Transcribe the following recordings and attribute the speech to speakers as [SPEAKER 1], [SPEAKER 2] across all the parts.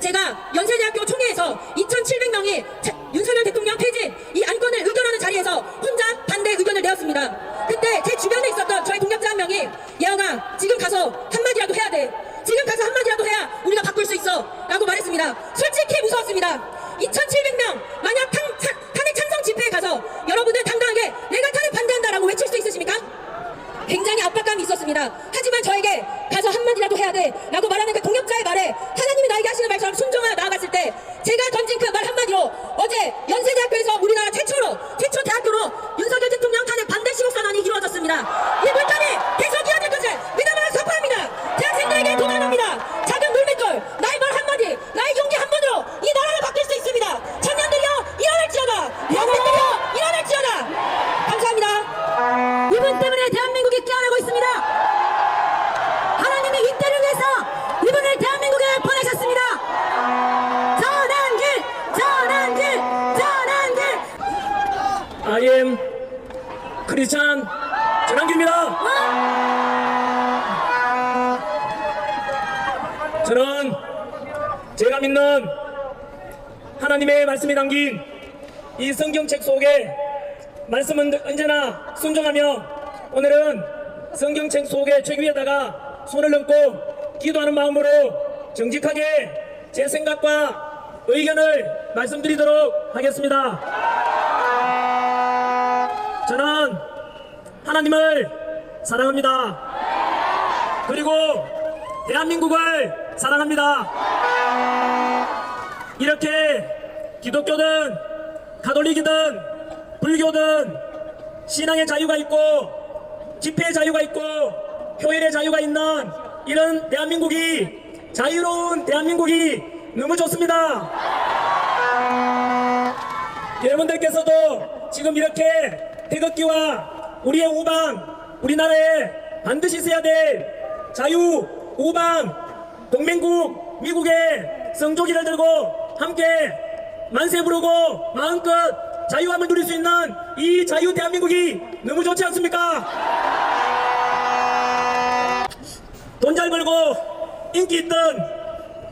[SPEAKER 1] 제가 연세대학교 총회에서 2,700명이 윤석열 대통령 퇴진 이 안건을 의결하는 자리에서 혼자 반대 의견을 내었습니다. 그때 제 주변에 있었던 저희 동역자 한 명이 예영아 지금 가서 한마디라도 해야 돼. 지금 가서 한마디라도 해야 우리가 바꿀 수 있어 라고 말했습니다. 솔직히 무서웠습니다. 2,700명 만약 탄핵 찬성 집회에 가서 여러분들 당당하게 내가 탄핵 반대한다라고 외칠 수 있으십니까? 굉장히 압박감이 있었습니다. 하지만 저에게 가서 한마디라도 해야 돼 라고 말하는 그 동역자의 말에 하나님이 나에게 하시는 말처럼 순종하여 나아갔을 때 제가 던진 그 말 한마디로 어제 연세대학교에서 우리나라 최초 대학교로 윤석열 대통령 탄핵 반대 시국선언이 이루어졌습니다. 이 물건이 계속 이어질 것을 믿음으로 선포합니다. 대학생들에게 도망합니다. 작은 물맷돌 나의 말 한마디 나의 용기 한 번으로 이 나라를 바뀔 수 있습니다. 청년들이여 일어날지어다. 대학생들이여 일어날지어다. 감사합니다.
[SPEAKER 2] 이분 때문에 대한민국이 깨어나고 있습니다. 하나님이 이때를 위해서 이분을 대한민국에 보내셨습니다. 전환길 전환길 전환길.
[SPEAKER 3] I am 크리스찬 전환길입니다. 저는 제가 믿는 하나님의 말씀이 담긴 이 성경책 속에 말씀은 언제나 순종하며 오늘은 성경책 속에 책 위에다가 손을 얹고 기도하는 마음으로 정직하게 제 생각과 의견을 말씀드리도록 하겠습니다. 저는 하나님을 사랑합니다. 그리고 대한민국을 사랑합니다. 이렇게 기독교든 가톨릭이든 불교든 신앙의 자유가 있고 집회의 자유가 있고 교회의 자유가 있는 이런 대한민국이 자유로운 대한민국이 너무 좋습니다. 여러분들께서도 지금 이렇게 태극기와 우리의 우방 우리나라에 반드시 있어야 될 자유 우방 동맹국 미국의 성조기를 들고 함께 만세 부르고 마음껏 자유함을 누릴 수 있는 이 자유 대한민국이 너무 좋지 않습니까? 돈 잘 벌고 인기 있던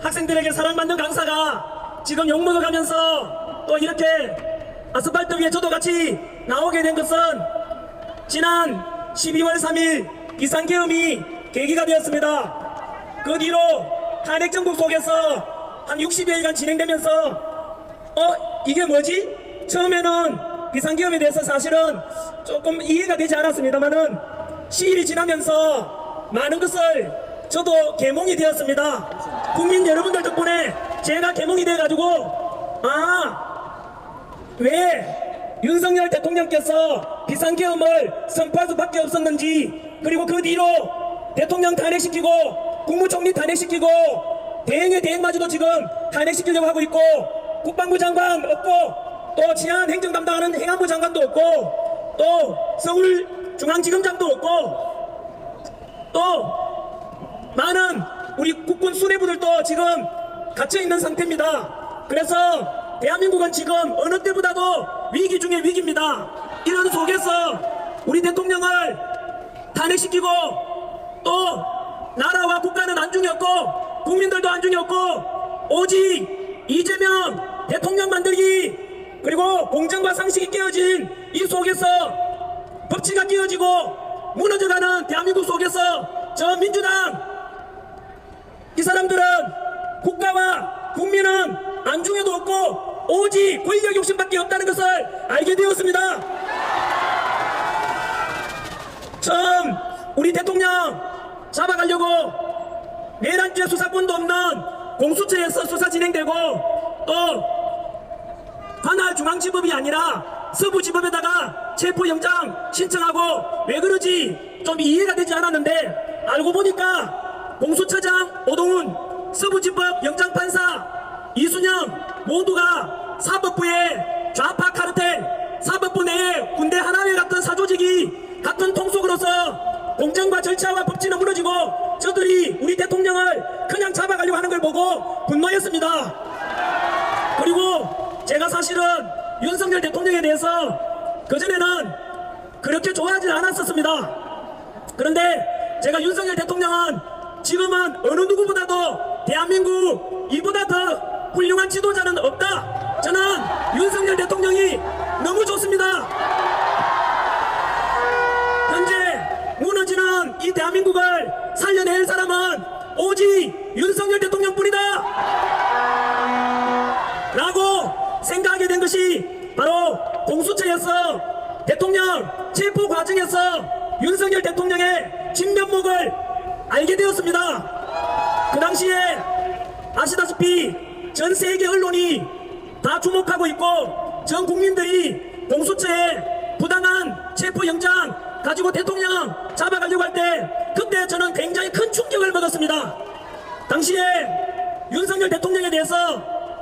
[SPEAKER 3] 학생들에게 사랑받는 강사가 지금 욕먹어가면서 또 이렇게 아스팔트 위에 저도 같이 나오게 된 것은 지난 12월 3일 비상계엄이 계기가 되었습니다. 그 뒤로 탄핵 정국 속에서 한 60여일간 진행되면서 이게 뭐지? 처음에는 비상계엄에 대해서 사실은 조금 이해가 되지 않았습니다만은 시일이 지나면서 많은 것을 저도 계몽이 되었습니다. 국민 여러분들 덕분에 제가 계몽이 돼가지고 왜 윤석열 대통령께서 비상계엄을 선포할 수밖에 없었는지, 그리고 그 뒤로 대통령 탄핵시키고 국무총리 탄핵시키고 대행의 대행마저도 지금 탄핵시키려고 하고 있고 국방부 장관 없고 또 치안 행정 담당하는 행안부 장관도 없고 또 서울중앙지검장도 없고 또 많은 우리 국군 수뇌부들도 지금 갇혀있는 상태입니다. 그래서 대한민국은 지금 어느 때보다도 위기 중에 위기입니다. 이런 속에서 우리 대통령을 탄핵시키고 또 나라와 국가는 안중에 없고 국민들도 안중에 없고 오직 이재명 대통령 만들기 그리고 공정과 상식이 깨어진 이 속에서 법치가 깨어지고 무너져가는 대한민국 속에서 저 민주당 이 사람들은 국가와 국민은 안중에도 없고 오직 권력 욕심밖에 없다는 것을 알게 되었습니다. 처음 우리 대통령 잡아가려고 내란죄 수사권도 없는 공수처에서 수사 진행되고 또 관할 중앙지법이 아니라 서부지법에다가 체포영장 신청하고 왜 그러지 좀 이해가 되지 않았는데 알고 보니까 공수처장 오동훈, 서부지법 영장판사 이순영 모두가 사법부의 좌파 카르텔, 사법부 내에 군대 하나회 같은 사조직이 같은 통속으로서 공정과 절차와 법치는 무너지고 저들이 우리 대통령을 그냥 잡아가려고 하는 걸 보고 분노했습니다. 그리고 제가 사실은 윤석열 대통령에 대해서 그전에는 그렇게 좋아하지 않았었습니다. 그런데 제가 윤석열 대통령은 지금은 어느 누구보다도 대한민국 이보다 더 훌륭한 지도자는 없다. 저는 윤석열 대통령이 너무 좋습니다. 현재 무너지는 이 대한민국을 살려낼 사람은 오직 윤석열 대통령뿐이다 라고 생각하게 된 것이 바로 공수처에서 대통령 체포 과정에서 윤석열 대통령의 진면목을 알게 되었습니다. 그 당시에 아시다시피 전 세계 언론이 다 주목하고 있고 전 국민들이 공수처의 부당한 체포영장 가지고 대통령 잡아가려고 할 때 그때 저는 굉장히 큰 충격을 먹었습니다. 당시에 윤석열 대통령에 대해서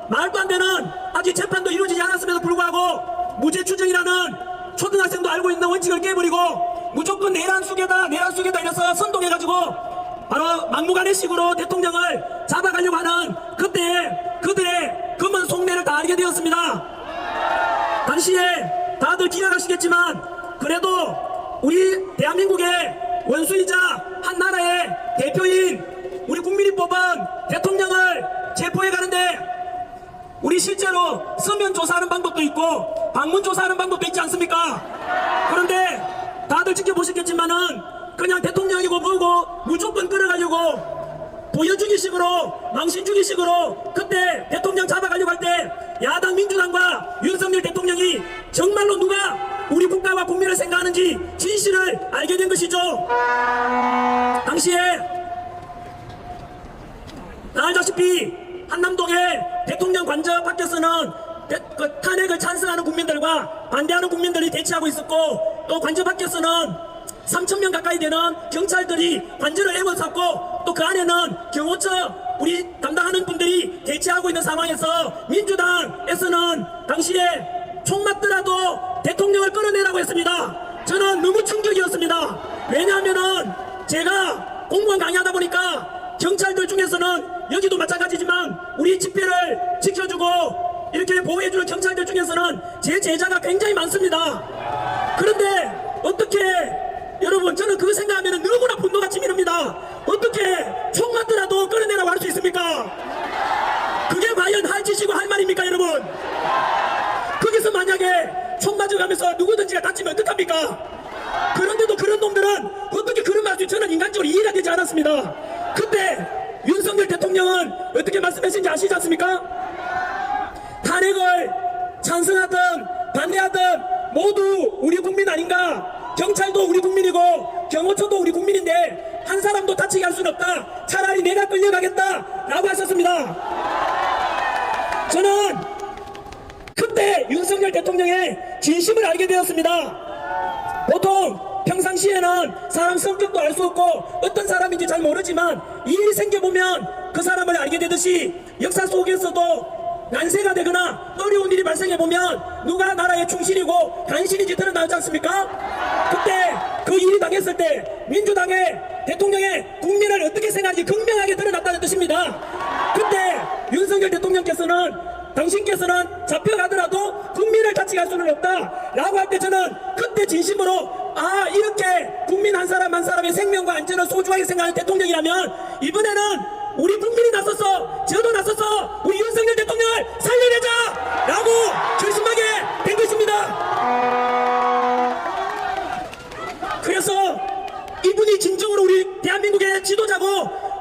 [SPEAKER 3] 말도 안 되는 아직 재판도 이루어지지 않았음에도 불구하고 무죄 추정이라는 초등학생도 알고 있는 원칙을 깨버리고 무조건 내란 수계다 이래서 선동해가지고 바로 막무가내식으로 대통령을 잡아가려고 하는 그때 그들의 검은 속내를 다 알게 되었습니다. 당시에 다들 기억하시겠지만 그래도 우리 대한민국의 원수이자 한 나라의 대표인 우리 국민이 뽑은 대통령을 체포해 가는데 우리 실제로 서면 조사하는 방법도 있고 방문 조사하는 방법도 있지 않습니까? 그런데 다들 지켜보셨겠지만은 그냥 대통령이고 뭐고 무조건 끌어가려고 보여주기식으로 망신주기식으로 그때 대통령 잡아가려고 할 때 야당 민주당과 윤석열 대통령이 정말로 누가 우리 국가와 국민을 생각하는지 진실을 알게 된 것이죠. 당시에 다 알다시피 한남동의 대통령 관저 밖에서는 탄핵을 찬성하는 국민들과 반대하는 국민들이 대치하고 있었고 또 관저 밖에서는 3,000명 가까이 되는 경찰들이 관저를 에워쌌고 또 그 안에는 경호처 우리 담당하는 분들이 대치하고 있는 상황에서 민주당에서는 당시에 총 맞더라도 대통령을 끌어내라고 했습니다. 저는 너무 충격이었습니다. 왜냐하면은 제가 공무원 강의하다 보니까 경찰들 중에서는 여기도 마찬가지지만 우리 집회를 지켜주고 이렇게 보호해주는 경찰들 중에서는 제 제자가 굉장히 많습니다. 그런데 어떻게 여러분 저는 그거 생각하면 너무나 분노가 치밀합니다. 어떻게 총 맞더라도 끌어내라고 할 수 있습니까? 그게 과연 할 짓이고 할 말입니까 여러분? 거기서 만약에 총 맞아가면서 누구든지가 다치면 어떡합니까? 그런데도 그런 놈들은 어떻게 그런 말을 저는 인간적으로 이해가 되지 않았습니다. 그때 윤석열 대통령은 어떻게 말씀하신지 아시지 않습니까? 탄핵을 찬성하든 반대하든 모두 우리 국민 아닌가? 경찰도 우리 국민이고 경호처도 우리 국민인데 한 사람도 다치게 할 수는 없다. 차라리 내가 끌려가겠다 라고 하셨습니다. 저는 그때 윤석열 대통령의 진심을 알게 되었습니다. 보통 평상시에는 사람 성격도 알 수 없고 어떤 사람인지 잘 모르지만 일이 생겨보면 그 사람을 알게 되듯이 역사 속에서도 난세가 되거나 어려운 일이 발생해보면 누가 나라의 충신이고 간신인지 드러나지 않습니까? 그때 그 일이 당했을 때 민주당의 대통령의 국민을 어떻게 생각하는지 극명하게 드러났다는 뜻입니다. 그때 윤석열 대통령께서는 당신께서는 잡혀가더라도 국민을 다치게 할 수는 없다 라고 할 때 저는 그때 진심으로 아 이렇게 국민 한 사람 한 사람의 생명과 안전을 소중하게 생각하는 대통령이라면 이번에는 우리 국민이 나서서 저도 나서서 우리 윤석열 대통령을 살려내자 라고 결심하게 된 것입니다. 그래서 이분이 진정으로 우리 대한민국의 지도자고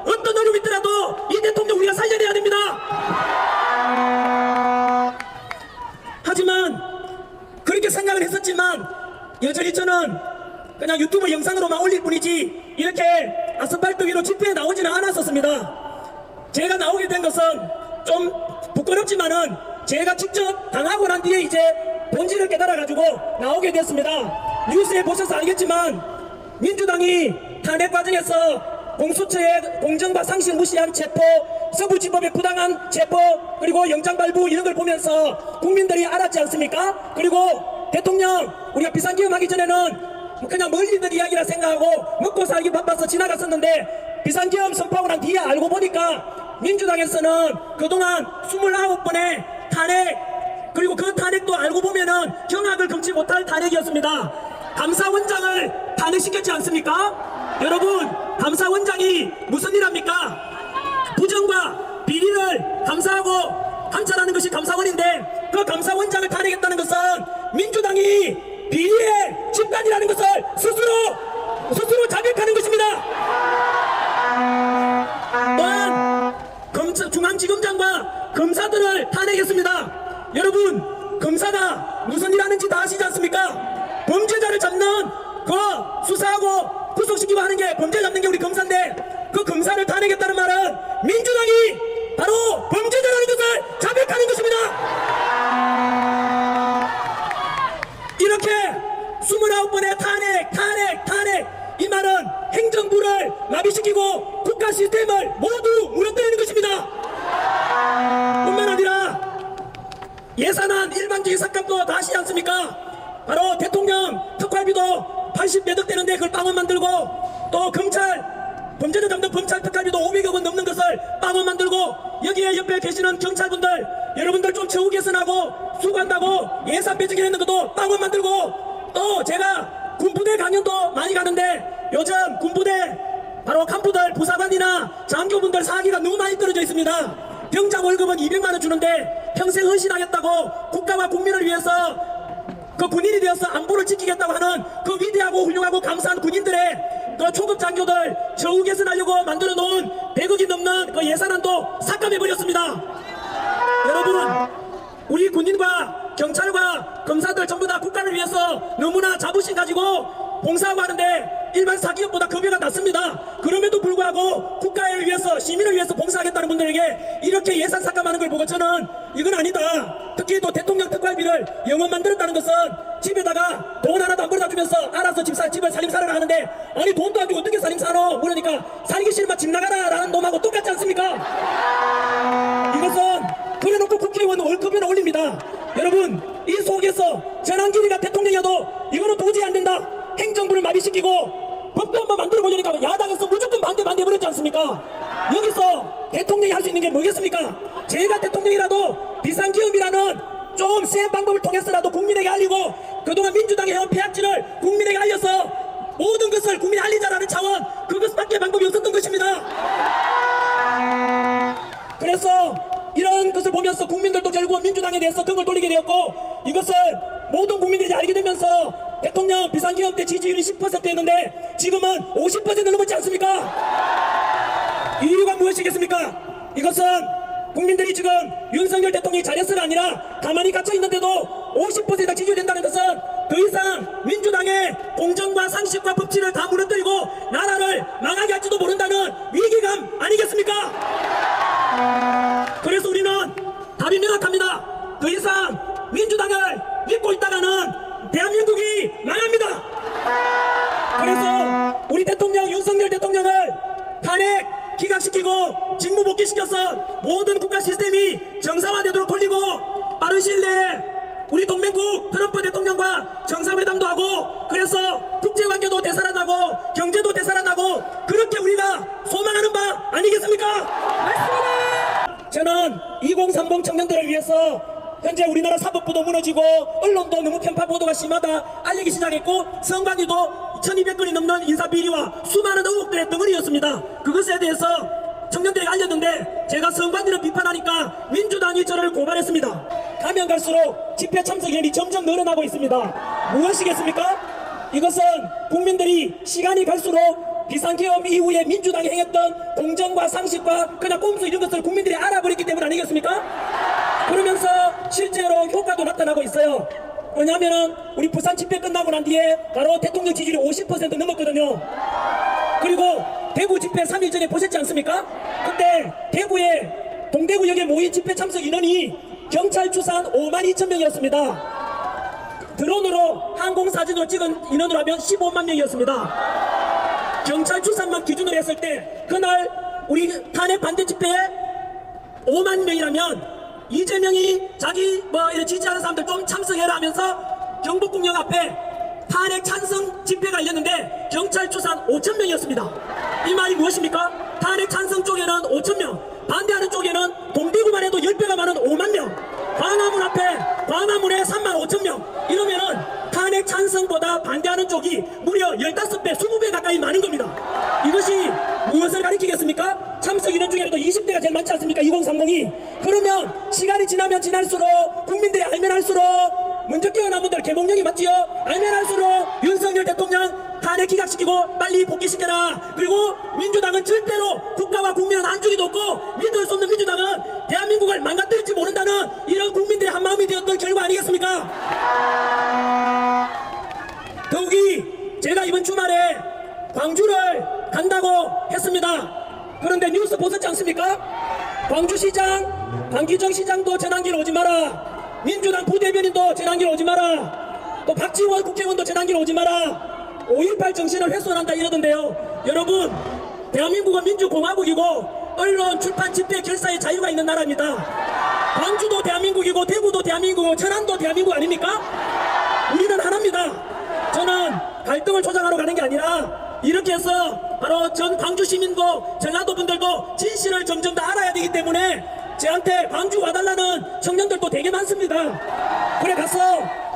[SPEAKER 3] 어떤 어려움이 있더라도 이 대통령 우리가 살려내야 됩니다. 하지만 그렇게 생각을 했었지만 여전히 저는 그냥 유튜브 영상으로만 올릴 뿐이지 이렇게 아스팔트 위로 집회에 나오지는 않았었습니다. 제가 나오게 된 것은 좀 부끄럽지만은 제가 직접 당하고 난 뒤에 이제 본질을 깨달아가지고 나오게 됐습니다. 뉴스에 보셔서 알겠지만 민주당이 탄핵 과정에서 공수처의 공정과 상식 무시한 체포, 서부지법의 부당한 체포, 그리고 영장 발부 이런 걸 보면서 국민들이 알았지 않습니까? 그리고 대통령 우리가 비상계엄 하기 전에는 그냥 멀리들 이야기라 생각하고 먹고 살기 바빠서 지나갔었는데 비상계엄 선포하고 난 뒤에 알고 보니까 민주당에서는 그동안 29번의 탄핵 그리고 그 탄핵도 알고 보면은 경악을 금치 못할 탄핵이었습니다. 감사원장을 탄핵시켰지 않습니까? 여러분 감사원장이 무슨 일 합니까? 부정과 비리를 감사하고 감찰하는 것이 감사원인데 그 감사원장을 탄핵했다는 것은 민주당이 비리의 집단이라는 것을 스스로 자백하는 것입니다. 또한 중앙지검장과 검사들을 탄핵했습니다. 여러분, 검사가 무슨 일 하는지 다 아시지 않습니까? 범죄자를 잡는 그 수사하고 구속시키고 하는 게 범죄 잡는 게 우리 검사인데 그 검사를 탄핵했다는 말은 민주당이 바로 범죄자라는 것을 자백하는 것입니다. 이렇게 29번의 탄핵 이 말은 행정부를 마비시키고 국가 시스템을 모두 무너뜨리는 것입니다. 뿐만 아니라 예산안 일방적인 삭감도 다 아시지 않습니까? 바로 대통령 특활비도 80몇 억 되는데 그걸 빵원 만들고 또 검찰 범죄를 잡는 검찰 특활비도 500억 원 넘는 것을 빵원 만들고 여기에 옆에 계시는 경찰분들 여러분들 좀 처우 개선하고 수고한다고 예산 배정했는 것도 빵원 만들고 또 제가 군부대 강연도 많이 가는데 요즘 군부대 바로 간부들 부사관이나 장교분들 사기가 너무 많이 떨어져 있습니다. 병장 월급은 200만 원 주는데 평생 헌신하겠다고 국가와 국민을 위해서 그 군인이 되어서 안보를 지키겠다고 하는 그 위대하고 훌륭하고 감사한 군인들의 그 초급 장교들 처우 개선하려고 만들어 놓은 100억이 넘는 그 예산안도 삭감해 버렸습니다. 여러분, 우리 군인과 경찰과 검사들 전부 다 국가를 위해서 너무나 자부심 가지고 봉사하고 하는데 일반 사기업보다 급여가 낮습니다. 그럼에도 불구하고 국가를 위해서 시민을 위해서 봉사하겠다는 분들에게 이렇게 예산 삭감하는 걸 보고 저는 이건 아니다. 특히 또 대통령 특활비를 영원 만들었다는 것은 집에다가 돈 하나도 안 벌어다 주면서 알아서 집을 살림살이를 하는데 아니 돈도 안 주고 어떻게 살림살아? 그러니까 살기 싫으면 집 나가라 라는 놈하고 똑같지 않습니까? 이것은 그래놓고 국회의원 월급이나 올립니다. 여러분, 이 속에서 전환길이가 대통령이어도 이거는 도저히 안 된다. 행정부를 마비시키고 법도 한번 만들어 보려니까 야당에서 무조건 반대 해버렸지 않습니까? 여기서 대통령이 할 수 있는 게 뭐겠습니까? 제가 대통령이라도 비상기업이라는 좀 센 방법을 통해서라도 국민에게 알리고 그동안 민주당의 해온 폐악질을 국민에게 알려서 모든 것을 국민에 알리자라는 차원 그것밖에 방법이 없었던 것입니다. 그래서 이런 것을 보면서 국민들도 결국 민주당에 대해서 등을 돌리게 되었고 이것을 모든 국민들이 알게 되면서 대통령 비상기업 때 지지율이 10%였는데 지금은 50% 넘었지 않습니까? 이유가 무엇이겠습니까? 이것은 국민들이 지금 윤석열 대통령이 잘했어가 아니라 가만히 갇혀있는데도 50%가 지지된다는 것은 더 이상 민주당의 공정과 상식과 법치를 다 무너뜨리고 나라를 망하게 할지도 모른다는 위기감 아니겠습니까? 그래서 우리는 답이 명확합니다. 더 이상 민주당을 믿고 있다가는 대한민국이 망합니다. 그래서 우리 대통령 윤석열 대통령을 탄핵 기각시키고 직무 복귀시켜서 모든 국가 시스템이 정상화되도록 돌리고 빠른 시일 내에 우리 동맹국 트럼프 대통령과 정상회담도 하고 그래서 국제관계도 되살아나고 경제도 되살아나고 그렇게 우리가 소망하는 바 아니겠습니까? 맞습니다. 저는 2030 청년들을 위해서 현재 우리나라 사법부도 무너지고 언론도 너무 편파 보도가 심하다 알리기 시작했고 선관위도 1200건이 넘는 인사비리와 수많은 의혹들의 덩어리였습니다. 그것에 대해서 청년들에게 알렸는데 제가 선관위를 비판하니까 민주당이 저를 고발했습니다. 가면 갈수록 집회 참석 인원이 점점 늘어나고 있습니다. 무엇이겠습니까? 이것은 국민들이 시간이 갈수록 비상계엄 이후에 민주당이 행했던 공정과 상식과 그냥 꼼수 이런 것을 국민들이 알아버렸기 때문 아니겠습니까? 그러면서 실제로 효과도 나타나고 있어요. 왜냐하면 우리 부산 집회 끝나고 난 뒤에 바로 대통령 지지율이 50% 넘었거든요. 그리고 대구 집회 3일 전에 보셨지 않습니까? 그때 대구에 동대구역에 모인 집회 참석 인원이 경찰 추산 52,000명이었습니다. 드론으로 항공사진으로 찍은 인원으로 하면 15만 명이었습니다. 경찰 추산만 기준으로 했을 때 그날 우리 탄핵 반대 집회에 5만 명이라면 이재명이 자기 이렇게 지지하는 사람들 좀 참석해라 하면서 경복궁역 앞에 탄핵 찬성 집회가 열렸는데 경찰 추산 5,000명이었습니다. 이 말이 무엇입니까? 탄핵 찬성 쪽에는 5,000명, 반대하는 쪽에는 동대구만 해도 10배가 많은 5만 명, 광화문 앞에 광화문에 35,000명 이러면은 탄핵 찬성보다 반대하는 쪽이 무려 15배, 20배 가까이 많은 겁니다. 이것이 무엇을 가리키겠습니까? 참석 인원 중에도 20대가 제일 많지 않습니까? 2030이. 그러면 시간이 지나면 지날수록 국민들이 알면 할수록 먼저 깨어난 분들 개몽령이 맞지요? 알면 할수록 윤석열 대통령 탄핵 기각시키고 빨리 복귀시켜라. 그리고 민주당은 절대로 국가와 국민은 안주기도 없고 믿을 수 없는 민주당은 대한민국을 망가뜨릴지 모른다는 이런 국민들의 한마음이 되었던 결과 아니겠습니까? 더욱이 제가 이번 주말에 광주를 간다고 했습니다. 그런데 뉴스 보셨지 않습니까? 광주시장 강기정 시장도 전환길 오지 마라. 민주당 부대변인도 전환길 오지 마라. 또 박지원 국회의원도 전환길 오지 마라. 5.18 정신을 훼손한다 이러던데요. 여러분, 대한민국은 민주공화국이고 언론, 출판, 집회, 결사의 자유가 있는 나라입니다. 광주도 대한민국이고 대구도 대한민국이고 천안도 대한민국 아닙니까? 우리는 하나입니다. 저는 갈등을 조장하러 가는 게 아니라 이렇게 해서 바로 전 광주 시민도 전라도 분들도 진실을 점점 더 알아야 되기 때문에 저한테 광주 와달라는 청년들도 되게 많습니다. 그래 가서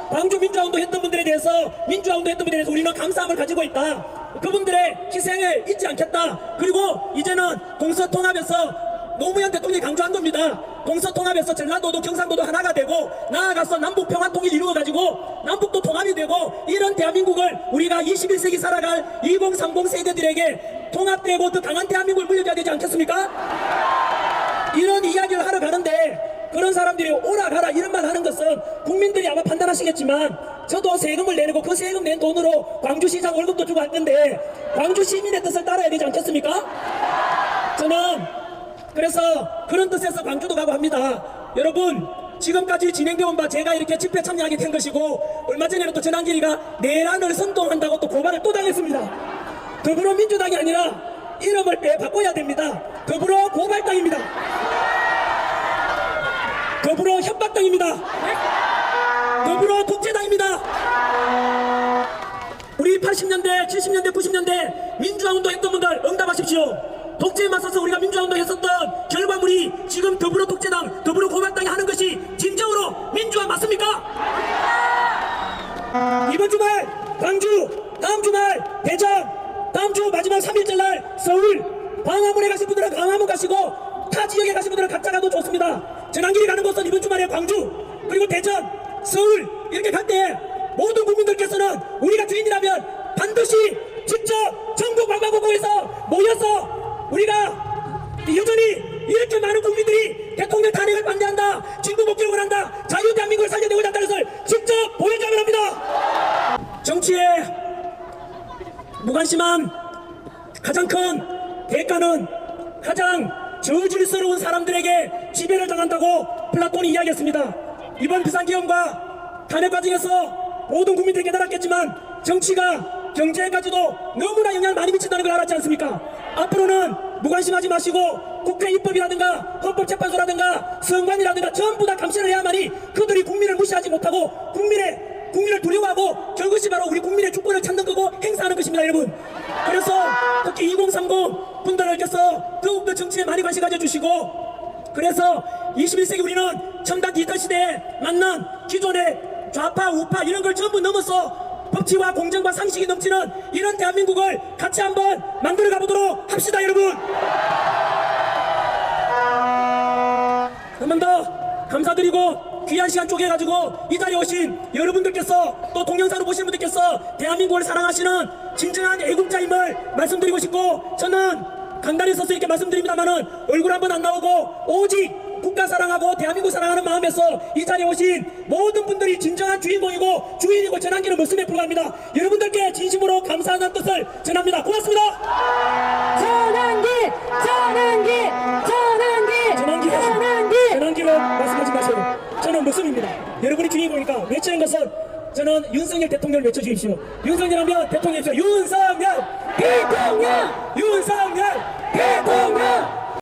[SPEAKER 3] 광주 민주화운동 했던 분들에 대해서 우리는 감사함을 가지고 있다. 그분들의 희생을 잊지 않겠다. 그리고 이제는 동서통합에서 노무현 대통령이 강조한 겁니다. 동서통합에서 전라도도 경상도도 하나가 되고 나아가서 남북평화통일 이루어가지고 남북도 통합이 되고 이런 대한민국을 우리가 21세기 살아갈 2030 세대들에게 통합되고 더 강한 대한민국을 물려줘야 되지 않겠습니까? 이런 이야기를 하러 가는데 그런 사람들이 오라 가라 이런 말 하는 것은 국민들이 아마 판단하시겠지만 저도 세금을 내고 그 세금 낸 돈으로 광주시장 월급도 주고 할 건데 광주 시민의 뜻을 따라야 되지 않겠습니까? 저는 그래서 그런 뜻에서 광주도 가고 합니다. 여러분, 지금까지 진행되어온 바 제가 이렇게 집회 참여하게 된 것이고 얼마 전에는 또 전환길이가 내란을 선동한다고 또 고발을 또 당했습니다. 더불어민주당이 아니라 이름을 바꿔야 됩니다. 더불어 고발당입니다. 더불어 협박당입니다. 더불어 독재당입니다. 우리 80년대, 70년대, 90년대 민주화운동 했던 분들 응답하십시오. 독재에 맞서서 우리가 민주화운동 했었던 결과물이 지금 더불어 독재당, 더불어 고발당이 하는 것이 진정으로 민주화 맞습니까? 이번 주말 광주, 다음 주말 대전, 다음 주 마지막 3일절 날 서울, 광화문에 가신 분들은 광화문 가시고 타 지역에 가신 분들은 각자 가도 좋습니다. 전환길이 가는 곳은 이번 주말에 광주, 그리고 대전, 서울 이렇게 갈 때 모든 국민들께서는 우리가 주인이라면 반드시 직접 전국 방방곡곡에서 모여서 우리가 여전히 이렇게 많은 국민들이 대통령 탄핵을 반대한다, 진보 복귀를 원한다, 자유 대한민국을 살려내고자 한다는 것을 직접 보여줘야만 합니다. 정치에 무관심한 가장 큰 대가는 가장 저질스러운 사람들에게 지배를 당한다고 플라톤이 이야기했습니다. 이번 비상계엄과 탄핵 과정에서 모든 국민들이 깨달았겠지만 정치가 경제까지도 너무나 영향을 많이 미친다는 걸 알았지 않습니까? 앞으로는 무관심하지 마시고 국회 입법이라든가 헌법재판소라든가 선관위라든가 전부 다 감시를 해야만이 그들이 국민을 무시하지 못하고 국민을 두려워하고 그것이 바로 우리 국민의 주권을 찾는 거고 행사하는 것입니다, 여러분. 그래서 특히 2030 분들께서 더욱더 정치에 많이 관심 가져주시고, 그래서 21세기 우리는 첨단 디지털 시대에 맞는 기존의 좌파 우파 이런 걸 전부 넘어서 법치와 공정과 상식이 넘치는 이런 대한민국을 같이 한번 만들어 가보도록 합시다, 여러분. 한 번 더 감사드리고 귀한 시간 쪼개가지고 이 자리에 오신 여러분들께서 또 동영상으로 보시는 분들께서 대한민국을 사랑하시는 진정한 애국자임을 말씀드리고 싶고, 저는 강단에 서서 이렇게 말씀드립니다만은 얼굴 한번 안 나오고 오직 국가 사랑하고 대한민국 사랑하는 마음에서 이 자리에 오신 모든 분들이 진정한 주인공이고 주인이고 전환기는 모습에 불과합니다. 여러분들께 진심으로 감사하는 뜻을 전합니다. 고맙습니다. 전환기로 말씀하지 마세요. 저는 모습입니다. 여러분이 주인공이니까 외치는 것은 저는 윤석열 대통령을 외쳐주십시오. 윤석열하면 대통령이십시오. 윤석열 대통령! 윤석열 대통령!